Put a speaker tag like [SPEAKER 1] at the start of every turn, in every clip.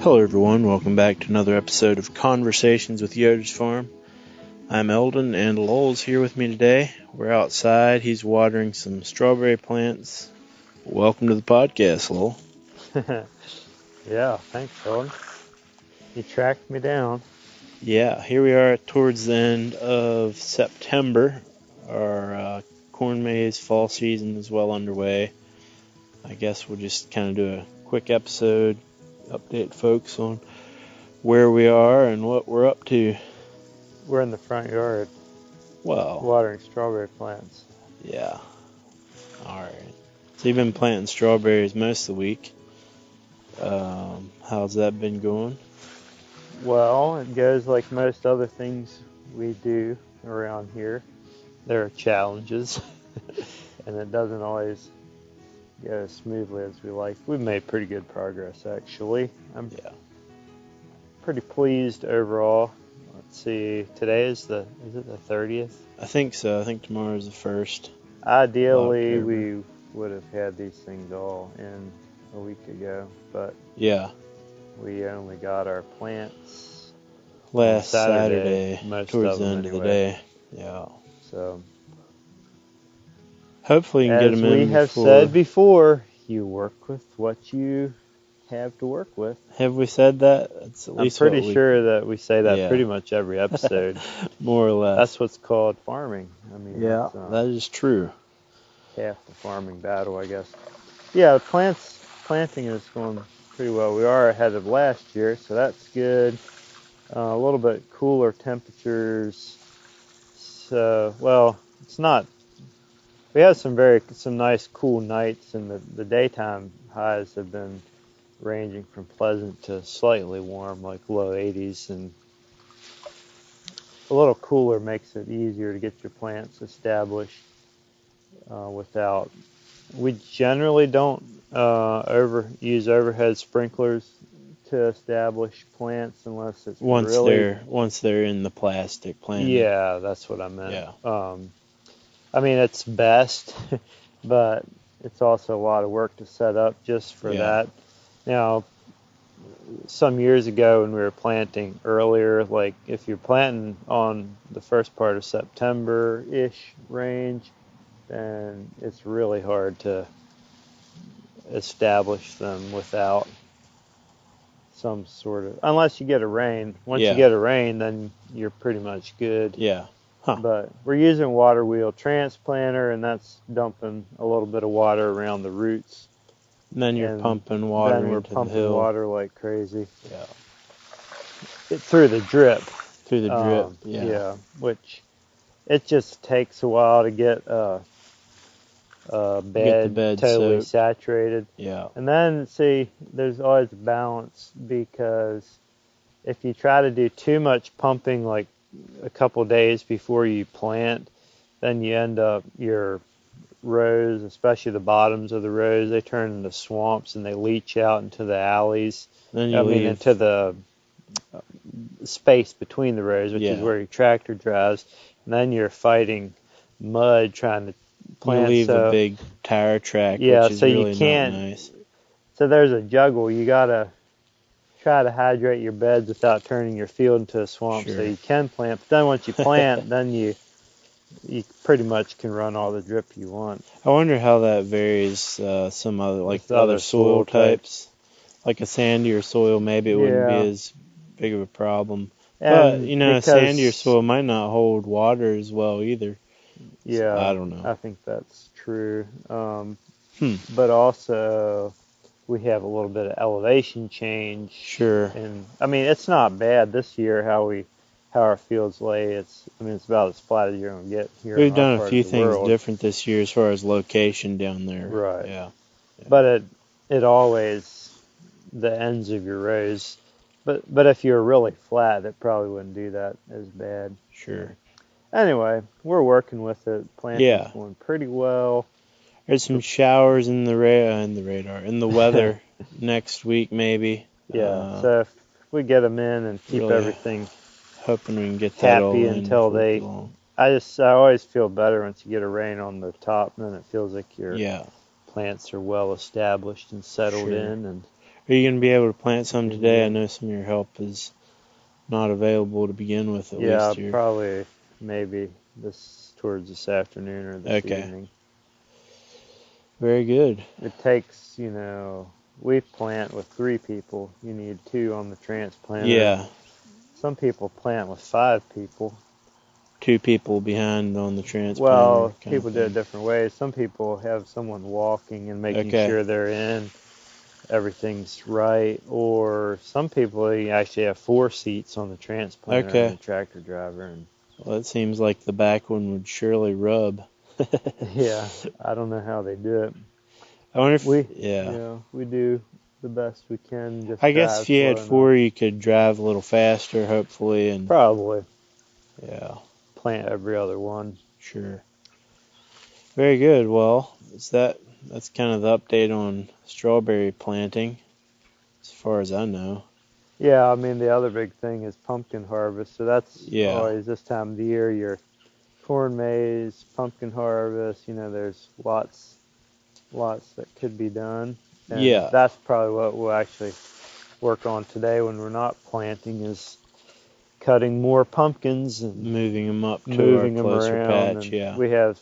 [SPEAKER 1] Hello everyone, welcome back to another episode of Conversations with Yoders Farm. I'm Eldon and Lowell's here with me today. We're outside, he's watering some strawberry plants. Welcome to the podcast, Lowell.
[SPEAKER 2] Yeah, thanks, Eldon. You tracked me down.
[SPEAKER 1] Yeah, here we are towards the end of September. Our corn maze fall season is well underway. I guess we'll just kind of do a quick episode, update folks on where we are and what we're up to.
[SPEAKER 2] We're in the front yard watering strawberry plants.
[SPEAKER 1] Yeah. Alright. So you've been planting strawberries most of the week. How's that been going?
[SPEAKER 2] Well, it goes like most other things we do around here. There are challenges, and it doesn't always go as smoothly as we like. We've made pretty good progress, actually. I'm pretty pleased overall. Let's see, today is it the 30th?
[SPEAKER 1] I think so. I think tomorrow is the 1st.
[SPEAKER 2] Ideally, we would have had these things all in a week ago, but we only got our plants
[SPEAKER 1] last Saturday
[SPEAKER 2] towards
[SPEAKER 1] the end of the day. Yeah.
[SPEAKER 2] So
[SPEAKER 1] hopefully you can get them in.
[SPEAKER 2] As we have said before, you work with what you have to work with.
[SPEAKER 1] Have we said that?
[SPEAKER 2] I'm pretty sure that we say that pretty much every episode.
[SPEAKER 1] More or less.
[SPEAKER 2] That's what's called farming. I mean,
[SPEAKER 1] that is true.
[SPEAKER 2] Half the farming battle, I guess. Yeah, planting is going pretty well. We are ahead of last year, so that's good. A little bit cooler temperatures. So, well, it's not. We have some nice cool nights, and the daytime highs have been ranging from pleasant to slightly warm, like low 80s, and a little cooler makes it easier to get your plants established without. We generally don't use overhead sprinklers to establish plants unless it's
[SPEAKER 1] once they're in the plastic plant.
[SPEAKER 2] Yeah, that's what I meant.
[SPEAKER 1] Yeah.
[SPEAKER 2] I mean, it's best, but it's also a lot of work to set up just for that. Now, some years ago when we were planting earlier, like if you're planting on the first part of September-ish range, then it's really hard to establish them without some sort of, unless you get a rain. Once you get a rain, then you're pretty much good.
[SPEAKER 1] Yeah. Huh.
[SPEAKER 2] But we're using water wheel transplanter, and that's dumping a little bit of water around the roots.
[SPEAKER 1] And then you're pumping water into the hill.
[SPEAKER 2] Then we're pumping water like crazy.
[SPEAKER 1] Yeah.
[SPEAKER 2] Through the drip.
[SPEAKER 1] Through the drip,
[SPEAKER 2] Yeah, which it just takes a while to get the bed totally saturated.
[SPEAKER 1] Yeah.
[SPEAKER 2] And then, see, there's always a balance, because if you try to do too much pumping, like a couple days before you plant, then you end up your rows, especially the bottoms of the rows, they turn into swamps and they leach out into the alleys. Into the space between the rows, which is where your tractor drives. And then you're fighting mud trying to plant.
[SPEAKER 1] You leave a big tire track, which is really not nice.
[SPEAKER 2] So there's a juggle. You gotta try to hydrate your beds without turning your field into a swamp, so you can plant. But then once you plant, then you pretty much can run all the drip you want.
[SPEAKER 1] I wonder how that varies some other soil types. Like a sandier soil, maybe it wouldn't be as big of a problem. But, sandier soil might not hold water as well either.
[SPEAKER 2] Yeah,
[SPEAKER 1] so I don't know.
[SPEAKER 2] I think that's true. But also, we have a little bit of elevation change.
[SPEAKER 1] Sure.
[SPEAKER 2] And I mean, it's not bad this year how our fields lay. It's about as flat as you're going to get here.
[SPEAKER 1] We've done a few things different this year as far as location down there.
[SPEAKER 2] Right.
[SPEAKER 1] Yeah.
[SPEAKER 2] But it always, the ends of your rows. But if you're really flat, it probably wouldn't do that as bad.
[SPEAKER 1] Sure.
[SPEAKER 2] Anyway, we're working with it. Planting's going pretty well.
[SPEAKER 1] There's some showers in the weather next week, maybe.
[SPEAKER 2] Yeah. So if we get them in and keep everything,
[SPEAKER 1] hoping we can get that all in
[SPEAKER 2] until they. I always feel better once you get a rain on the top, and then it feels like your plants are well established and settled in. And
[SPEAKER 1] Are you going to be able to plant some today? I
[SPEAKER 2] Yeah.
[SPEAKER 1] know some of your help is not available to begin with, at
[SPEAKER 2] Yeah,
[SPEAKER 1] least here.
[SPEAKER 2] probably maybe towards this afternoon or this
[SPEAKER 1] Okay.
[SPEAKER 2] evening.
[SPEAKER 1] Very good.
[SPEAKER 2] It takes, we plant with 3 people. You need 2 on the transplanter.
[SPEAKER 1] Yeah.
[SPEAKER 2] Some people plant with 5 people.
[SPEAKER 1] 2 people behind on the transplanter
[SPEAKER 2] Well,
[SPEAKER 1] kind of
[SPEAKER 2] people do it
[SPEAKER 1] thing.
[SPEAKER 2] different ways. Some people have someone walking and making
[SPEAKER 1] Okay.
[SPEAKER 2] sure they're in, everything's right. Or some people you actually have 4 seats on the transplanter
[SPEAKER 1] Okay.
[SPEAKER 2] and the tractor driver. And
[SPEAKER 1] Well, it seems like the back one would surely rub.
[SPEAKER 2] yeah, I don't know how they do it.
[SPEAKER 1] I wonder if,
[SPEAKER 2] We do the best we can. Just
[SPEAKER 1] I guess
[SPEAKER 2] drive
[SPEAKER 1] if you had
[SPEAKER 2] slow enough.
[SPEAKER 1] 4, you could drive a little faster, hopefully, and
[SPEAKER 2] Probably
[SPEAKER 1] yeah,
[SPEAKER 2] plant every other one.
[SPEAKER 1] sure. Very good. Well, that's kind of the update on strawberry planting, as far as I know.
[SPEAKER 2] Yeah, I mean the other big thing is pumpkin harvest. So that's
[SPEAKER 1] Yeah.
[SPEAKER 2] always this time of the year. Your corn maze, pumpkin harvest. There's lots that could be done, and
[SPEAKER 1] Yeah.
[SPEAKER 2] that's probably what we'll actually work on today when we're not planting is cutting more pumpkins and
[SPEAKER 1] Moving them up to our
[SPEAKER 2] moving them
[SPEAKER 1] closer
[SPEAKER 2] around.
[SPEAKER 1] patch.
[SPEAKER 2] And
[SPEAKER 1] Yeah.
[SPEAKER 2] we have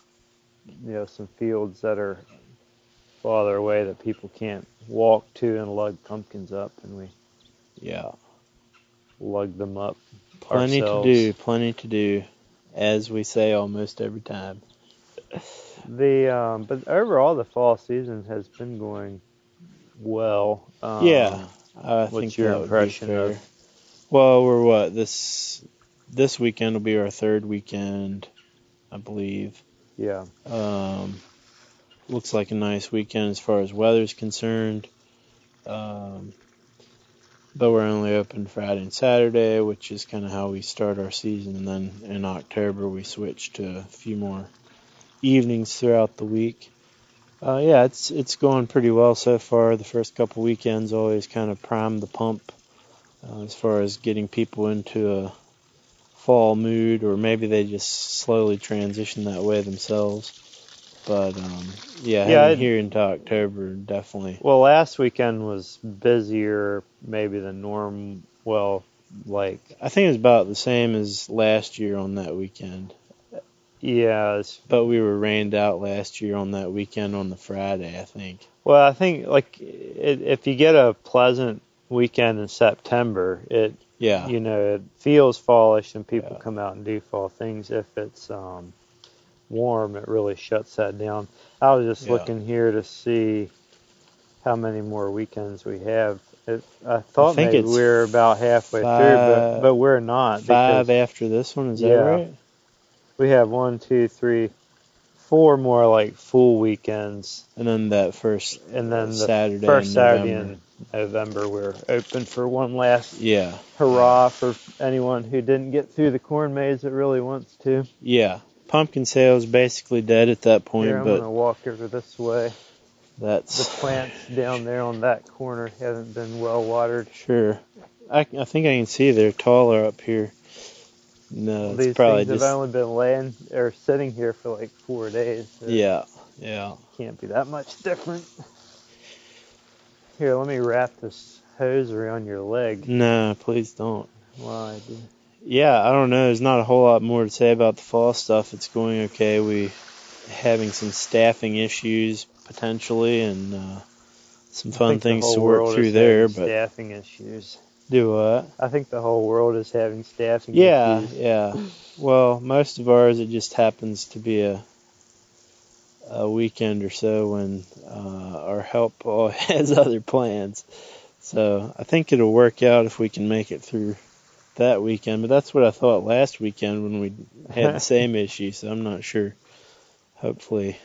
[SPEAKER 2] some fields that are farther away that people can't walk to and lug pumpkins up, and we
[SPEAKER 1] Yeah.
[SPEAKER 2] lug them up
[SPEAKER 1] Plenty
[SPEAKER 2] ourselves.
[SPEAKER 1] to do, as we say almost every time.
[SPEAKER 2] But overall the fall season has been going well.
[SPEAKER 1] Yeah, I think
[SPEAKER 2] What's your
[SPEAKER 1] that would be
[SPEAKER 2] impression
[SPEAKER 1] fair.
[SPEAKER 2] of?
[SPEAKER 1] Well, we're what this weekend will be our 3rd weekend, I believe.
[SPEAKER 2] Yeah.
[SPEAKER 1] Looks like a nice weekend as far as weather's concerned. But we're only open Friday and Saturday, which is kind of how we start our season. And then in October we switch to a few more evenings throughout the week. Yeah, it's going pretty well so far. The first couple weekends always kind of prime the pump as far as getting people into a fall mood, or maybe they just slowly transition that way themselves. But yeah, heading here into October, definitely.
[SPEAKER 2] Well, last weekend was busier maybe than norm. Well, like
[SPEAKER 1] I think it was about the same as last year on that weekend.
[SPEAKER 2] yeah.
[SPEAKER 1] But we were rained out last year on that weekend on the Friday, I think.
[SPEAKER 2] Well, I think if you get a pleasant weekend in September, it feels fallish and people come out and do fall things. If it's warm, it really shuts that down. I was just looking here to see how many more weekends we have. I thought maybe we were about halfway through, but we're not.
[SPEAKER 1] 5 after this one, is that right?
[SPEAKER 2] We have 1, 2, 3, 4 more like full weekends.
[SPEAKER 1] And then that first Saturday
[SPEAKER 2] first
[SPEAKER 1] in
[SPEAKER 2] Saturday
[SPEAKER 1] November.
[SPEAKER 2] in November, we're open for one last hurrah for anyone who didn't get through the corn maze that really wants to.
[SPEAKER 1] Yeah, pumpkin sales basically dead at that point.
[SPEAKER 2] Here, I'm going to walk over this way. The plants down there on that corner haven't been well watered.
[SPEAKER 1] Sure. I think I can see they're taller up here. No,
[SPEAKER 2] these
[SPEAKER 1] probably
[SPEAKER 2] things have only been laying or sitting here for like 4 days. So
[SPEAKER 1] yeah.
[SPEAKER 2] Can't be that much different. Here, let me wrap this hose around your leg.
[SPEAKER 1] No, please don't.
[SPEAKER 2] Why?
[SPEAKER 1] Yeah, I don't know. There's not a whole lot more to say about the fall stuff. It's going okay. We having some staffing issues potentially, and some fun things to work through there. But
[SPEAKER 2] staffing issues.
[SPEAKER 1] Do what?
[SPEAKER 2] I think the whole world is having staffing issues.
[SPEAKER 1] Yeah. Well, most of ours, it just happens to be a weekend or so when our help has other plans. So I think it'll work out if we can make it through that weekend. But that's what I thought last weekend when we had the same issue. So I'm not sure. Hopefully.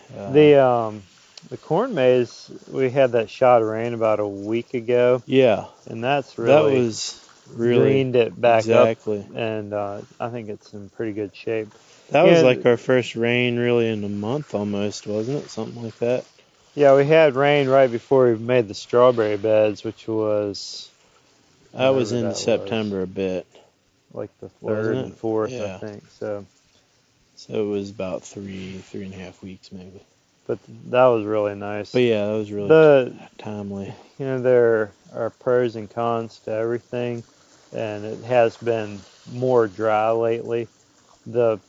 [SPEAKER 2] The corn maze, we had that shot of rain about a week ago.
[SPEAKER 1] Yeah.
[SPEAKER 2] And that was greened it back up. And I think it's in pretty good shape.
[SPEAKER 1] That was like our first rain really in a month almost, wasn't it? Something like that.
[SPEAKER 2] Yeah, we had rain right before we made the strawberry beds, which was...
[SPEAKER 1] That was in September a bit.
[SPEAKER 2] Like the 3rd and 4th, I think. So
[SPEAKER 1] it was about 3.5 weeks maybe.
[SPEAKER 2] But that was really nice.
[SPEAKER 1] But yeah, that was really timely.
[SPEAKER 2] There are pros and cons to everything, and it has been more dry lately. The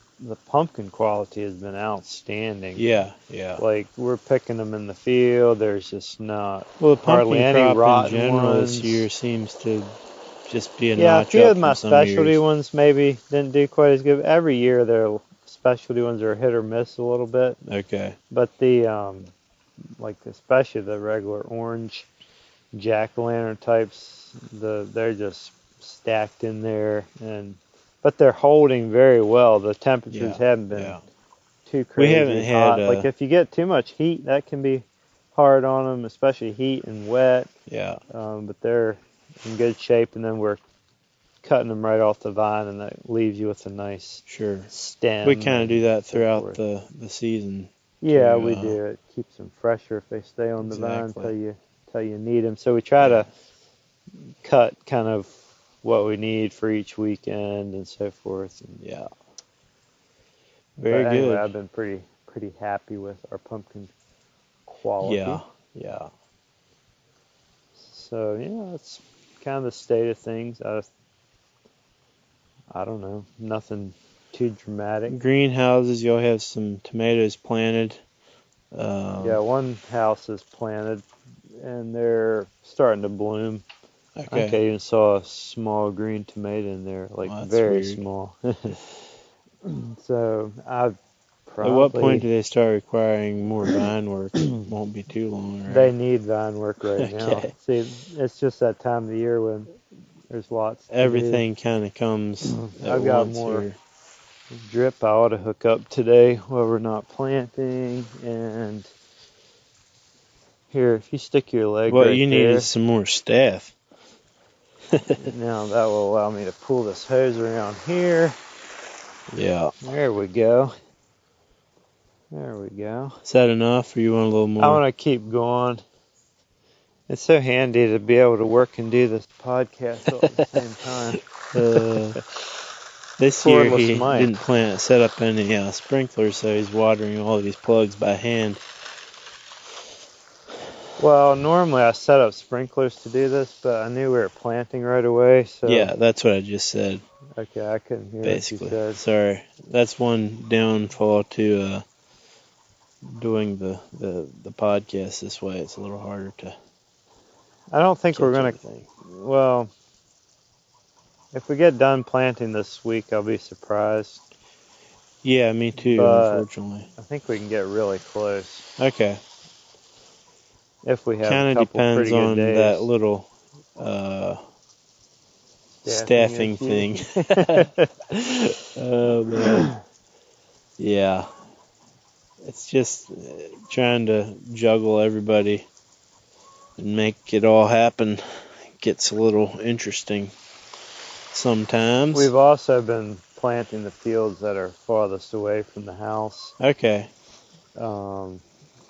[SPEAKER 2] pumpkin quality has been outstanding.
[SPEAKER 1] Yeah, yeah.
[SPEAKER 2] Like, we're picking them in the field. There's just not
[SPEAKER 1] Well, the
[SPEAKER 2] hardly
[SPEAKER 1] pumpkin
[SPEAKER 2] any
[SPEAKER 1] crop in
[SPEAKER 2] rotten
[SPEAKER 1] general
[SPEAKER 2] ones.
[SPEAKER 1] this year seems to just be a
[SPEAKER 2] Yeah, a
[SPEAKER 1] notch
[SPEAKER 2] few
[SPEAKER 1] up
[SPEAKER 2] of my
[SPEAKER 1] from some
[SPEAKER 2] specialty
[SPEAKER 1] years.
[SPEAKER 2] ones maybe didn't do quite as good. Every year their specialty ones are hit or miss a little bit.
[SPEAKER 1] Okay.
[SPEAKER 2] But the like especially the regular orange jack-o'-lantern types, they're just stacked in there, but they're holding very well. The temperatures
[SPEAKER 1] Yeah,
[SPEAKER 2] haven't been
[SPEAKER 1] yeah.
[SPEAKER 2] too
[SPEAKER 1] We haven't
[SPEAKER 2] crazy
[SPEAKER 1] had,
[SPEAKER 2] hot. Like, if you get too much heat, that can be hard on them, especially heat and wet.
[SPEAKER 1] yeah,
[SPEAKER 2] But they're in good shape, and then we're cutting them right off the vine, and that leaves you with a nice
[SPEAKER 1] sure.
[SPEAKER 2] stem.
[SPEAKER 1] We kind of do that
[SPEAKER 2] so
[SPEAKER 1] throughout
[SPEAKER 2] forth.
[SPEAKER 1] the season.
[SPEAKER 2] Yeah,
[SPEAKER 1] to,
[SPEAKER 2] we do. It keeps them fresher if they stay on the vine
[SPEAKER 1] Exactly.
[SPEAKER 2] till you need them. So we try
[SPEAKER 1] Yeah.
[SPEAKER 2] to cut kind of what we need for each weekend and so forth.
[SPEAKER 1] Yeah.
[SPEAKER 2] But
[SPEAKER 1] Very
[SPEAKER 2] anyway,
[SPEAKER 1] good.
[SPEAKER 2] I've been pretty happy with our pumpkin quality.
[SPEAKER 1] Yeah, yeah.
[SPEAKER 2] So yeah, that's kind of the state of things. I don't know, nothing too dramatic.
[SPEAKER 1] Greenhouses, you'll have some tomatoes planted.
[SPEAKER 2] Yeah, one house is planted, and they're starting to bloom. I think I
[SPEAKER 1] Okay.
[SPEAKER 2] even saw a small green tomato in there, like
[SPEAKER 1] Well, that's
[SPEAKER 2] very
[SPEAKER 1] weird.
[SPEAKER 2] small. So I've
[SPEAKER 1] At what point
[SPEAKER 2] probably
[SPEAKER 1] do they start requiring more vine work? It won't be too long,
[SPEAKER 2] they
[SPEAKER 1] right?
[SPEAKER 2] need vine work right now.
[SPEAKER 1] Okay.
[SPEAKER 2] See, it's just that time of the year when there's lots to do.
[SPEAKER 1] Everything kind of comes at
[SPEAKER 2] I've got
[SPEAKER 1] once
[SPEAKER 2] more
[SPEAKER 1] here.
[SPEAKER 2] drip I ought to hook up today while we're not planting. And here, if you stick your leg
[SPEAKER 1] What
[SPEAKER 2] right
[SPEAKER 1] you need is
[SPEAKER 2] there,
[SPEAKER 1] some more staff.
[SPEAKER 2] now that will allow me to pull this hose around here.
[SPEAKER 1] Yeah.
[SPEAKER 2] There we go. There we go.
[SPEAKER 1] Is that enough, or you want a little
[SPEAKER 2] I
[SPEAKER 1] more?
[SPEAKER 2] want to keep going. It's so handy to be able to work and do this podcast all at the same time.
[SPEAKER 1] This year
[SPEAKER 2] Cordless
[SPEAKER 1] he
[SPEAKER 2] mic.
[SPEAKER 1] didn't set up any sprinklers, so he's watering all these plugs by hand.
[SPEAKER 2] Well, normally I set up sprinklers to do this, but I knew we were planting right away, so...
[SPEAKER 1] Yeah, that's what I just said.
[SPEAKER 2] Okay, I couldn't hear
[SPEAKER 1] Basically.
[SPEAKER 2] what you said.
[SPEAKER 1] Sorry. That's one downfall to doing the podcast this way. It's a little harder to
[SPEAKER 2] I don't think we're
[SPEAKER 1] catch
[SPEAKER 2] going
[SPEAKER 1] everything.
[SPEAKER 2] to... Well, if we get done planting this week, I'll be surprised.
[SPEAKER 1] Yeah, me too,
[SPEAKER 2] But
[SPEAKER 1] unfortunately.
[SPEAKER 2] I think we can get really close.
[SPEAKER 1] Okay.
[SPEAKER 2] If we have
[SPEAKER 1] Kind
[SPEAKER 2] a
[SPEAKER 1] of
[SPEAKER 2] couple
[SPEAKER 1] depends
[SPEAKER 2] pretty good
[SPEAKER 1] on
[SPEAKER 2] days.
[SPEAKER 1] that little staffing thing. Oh, man. Yeah. It's just trying to juggle everybody and make it all happen. It gets a little interesting sometimes.
[SPEAKER 2] We've also been planting the fields that are farthest away from the house.
[SPEAKER 1] Okay.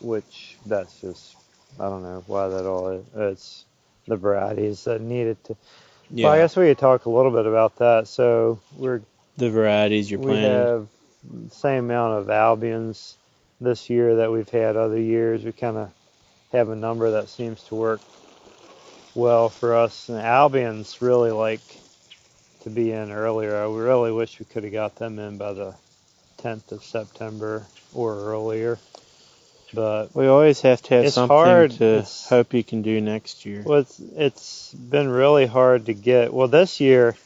[SPEAKER 2] Which that's just, I don't know why that all is. It's the varieties that needed to.
[SPEAKER 1] Yeah.
[SPEAKER 2] Well, I guess we could talk a little bit about that. So
[SPEAKER 1] the varieties you're
[SPEAKER 2] we
[SPEAKER 1] planting.
[SPEAKER 2] have the same amount of Albions this year that we've had other years. We kind of have a number that seems to work well for us. And Albions really like to be in earlier. I really wish we could have got them in by the 10th of September or earlier. But
[SPEAKER 1] we always have to have something
[SPEAKER 2] hard.
[SPEAKER 1] to hope you can do next year.
[SPEAKER 2] Well, it's been really hard to get. Well, this year,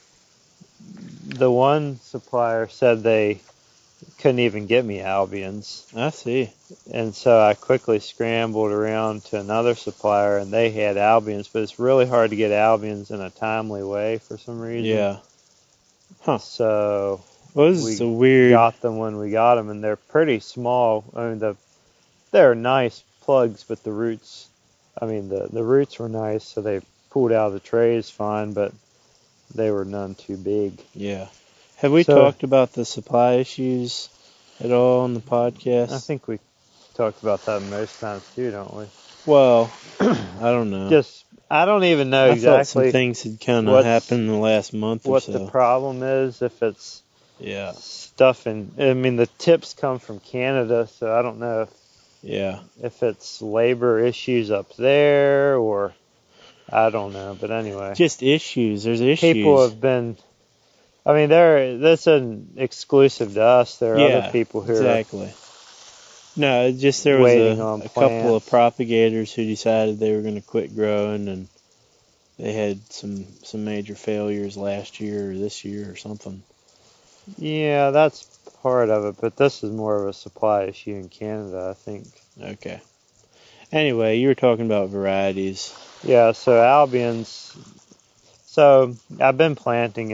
[SPEAKER 2] the one supplier said they couldn't even get me Albions.
[SPEAKER 1] I see.
[SPEAKER 2] And so I quickly scrambled around to another supplier, and they had Albions, but it's really hard to get Albions in a timely way for some reason.
[SPEAKER 1] Yeah. Huh.
[SPEAKER 2] So
[SPEAKER 1] well, this is a weird...
[SPEAKER 2] got them when we got them, and they're pretty small. I mean, they're nice plugs, but the roots were nice, so they pulled out of the trays fine, but they were none too big.
[SPEAKER 1] Yeah. Have we talked about the supply issues at all on the podcast?
[SPEAKER 2] I think we talked about that most times too, don't we?
[SPEAKER 1] Well, I don't know.
[SPEAKER 2] I don't even know
[SPEAKER 1] exactly. I thought some
[SPEAKER 2] exactly
[SPEAKER 1] things had kind of happened in the last month or so.
[SPEAKER 2] What the problem is, if it's
[SPEAKER 1] yeah.
[SPEAKER 2] stuff the tips come from Canada, so I don't know if
[SPEAKER 1] Yeah.
[SPEAKER 2] If it's labor issues up there or I don't know, but anyway.
[SPEAKER 1] Just issues. There's
[SPEAKER 2] People
[SPEAKER 1] issues.
[SPEAKER 2] have been, I mean, this isn't exclusive to us. There are other
[SPEAKER 1] Yeah,
[SPEAKER 2] people who are
[SPEAKER 1] exactly. No, it's just there was
[SPEAKER 2] waiting on
[SPEAKER 1] a couple of
[SPEAKER 2] plants.
[SPEAKER 1] propagators who decided they were going to quit growing, and they had some major failures last year or this year or something.
[SPEAKER 2] Yeah, that's part of it, but this is more of a supply issue in Canada, I think.
[SPEAKER 1] Okay. Anyway, you were talking about varieties.
[SPEAKER 2] Yeah, so Albions. So I've been planting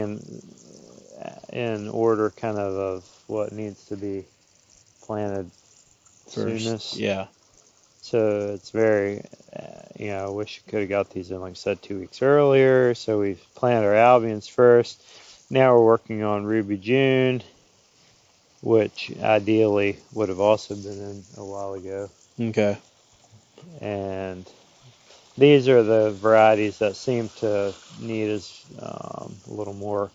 [SPEAKER 2] in order kind of what needs to be planted
[SPEAKER 1] First,
[SPEAKER 2] soonest.
[SPEAKER 1] yeah.
[SPEAKER 2] So it's very, I wish I could have got these in, like I said, 2 weeks earlier. So we've planted our Albions first. Now we're working on Ruby June, which ideally would have also been in a while ago.
[SPEAKER 1] Okay.
[SPEAKER 2] And these are the varieties that seem to need a little more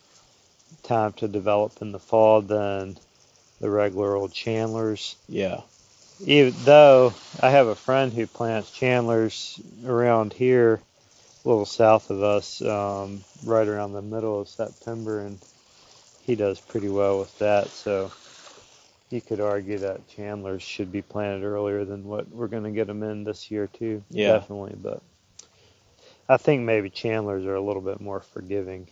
[SPEAKER 2] time to develop in the fall than the regular old Chandlers.
[SPEAKER 1] Yeah.
[SPEAKER 2] Even though I have a friend who plants Chandlers around here, a little south of us, right around the middle of September, and he does pretty well with that. So you could argue that Chandlers should be planted earlier than what we're going to get them in this year too.
[SPEAKER 1] Yeah.
[SPEAKER 2] Definitely, but I think maybe Chandlers are a little bit more forgiving.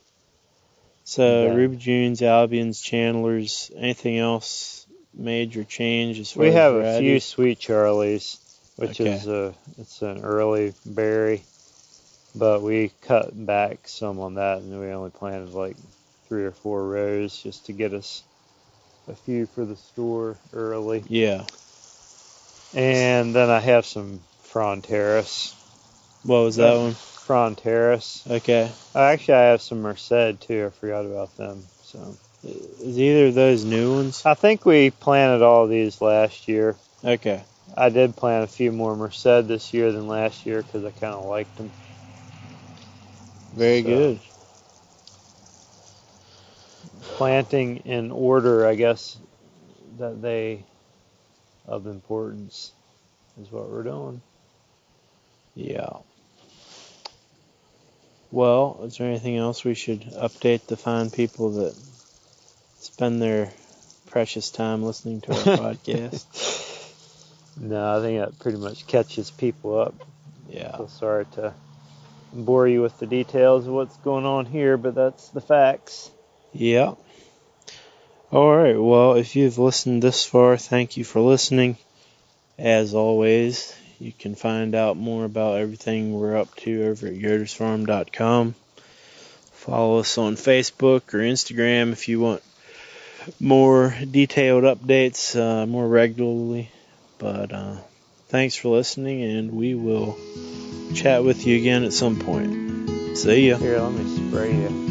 [SPEAKER 1] So
[SPEAKER 2] Than
[SPEAKER 1] Ruby Junes, Albions, Chandlers. Anything else major change as far
[SPEAKER 2] we
[SPEAKER 1] as
[SPEAKER 2] have a few
[SPEAKER 1] varieties?
[SPEAKER 2] Sweet Charlies, which
[SPEAKER 1] Okay.
[SPEAKER 2] is it's an early berry, but we cut back some on that, and we only planted like 3 or 4 rows just to get us a few for the store early.
[SPEAKER 1] Yeah.
[SPEAKER 2] And then I have some Fronteras.
[SPEAKER 1] What was that one?
[SPEAKER 2] Fronteras.
[SPEAKER 1] Okay.
[SPEAKER 2] Actually, I have some Merced too. I forgot about them. So
[SPEAKER 1] Is either of those new ones?
[SPEAKER 2] I think we planted all these last year.
[SPEAKER 1] Okay.
[SPEAKER 2] I did plant a few more Merced this year than last year because I kind of liked them.
[SPEAKER 1] Very
[SPEAKER 2] So
[SPEAKER 1] good.
[SPEAKER 2] planting in order, I guess, that they of importance is what we're doing.
[SPEAKER 1] Yeah. Well, is there anything else we should update the fine people that spend their precious time listening to our podcast?
[SPEAKER 2] No, I think that pretty much catches people up.
[SPEAKER 1] Yeah.
[SPEAKER 2] So sorry to bore you with the details of what's going on here, but that's the facts.
[SPEAKER 1] Yeah. All right. Well, if you've listened this far, thank you for listening. As always, you can find out more about everything we're up to over at yodersfarm.com. Follow us on Facebook or Instagram if you want more detailed updates more regularly. But thanks for listening, and we will chat with you again at some point. See ya.
[SPEAKER 2] Here, let me spray you.